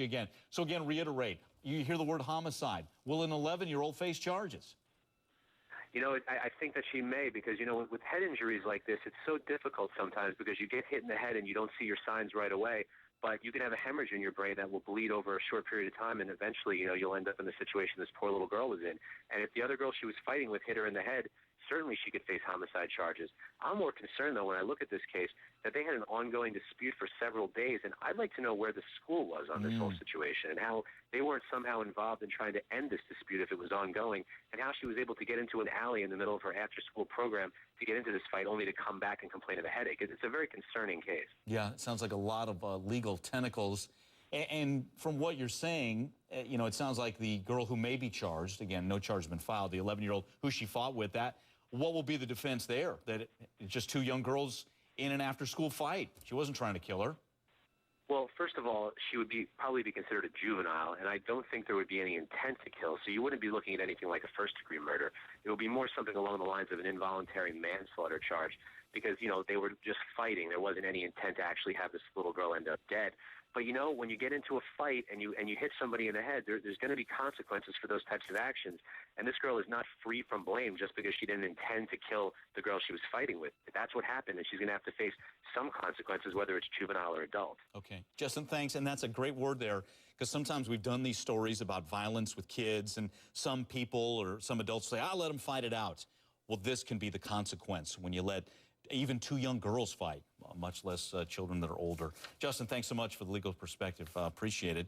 Again. So again, reiterate, you hear the word homicide. Will an 11-year-old face charges? You know, I think that she may, because, you know, with head injuries like this, it's so difficult sometimes because you get hit in the head and you don't see your signs right away. But you can have a hemorrhage in your brain that will bleed over a short period of time, and eventually, you know, you'll end up in the situation this poor little girl was in. And if the other girl she was fighting with hit her in the head, certainly she could face homicide charges. I'm more concerned, though, when I look at this case, that they had an ongoing dispute for several days, and I'd like to know where the school was on this whole situation and how they weren't somehow involved in trying to end this dispute if it was ongoing, and how she was able to get into an alley in the middle of her after-school program to get into this fight only to come back and complain of a headache. It's a very concerning case. Yeah, it sounds like a lot of legal tentacles. And from what you're saying, you know, it sounds like the girl who may be charged, again, no charge has been filed, the 11-year-old who she fought with, what will be the defense there? That it's just two young girls in an after-school fight. She wasn't trying to kill her. Well, first of all, she would probably be considered a juvenile, and I don't think there would be any intent to kill, so you wouldn't be looking at anything like a first-degree murder. It would be more something along the lines of an involuntary manslaughter charge because, you know, they were just fighting. There wasn't any intent to actually have this little girl end up dead. But, you know, when you get into a fight and you hit somebody in the head, there's going to be consequences for those types of actions. And this girl is not free from blame just because she didn't intend to kill the girl she was fighting with. That's what happened, and she's going to have to face some consequences, whether it's juvenile or adult. Okay. Justin, thanks. And that's a great word there, because sometimes we've done these stories about violence with kids, and some people or some adults say, I'll let them fight it out. Well, this can be the consequence when you let even two young girls fight, much less children that are older. Justin, thanks so much for the legal perspective. Appreciate it.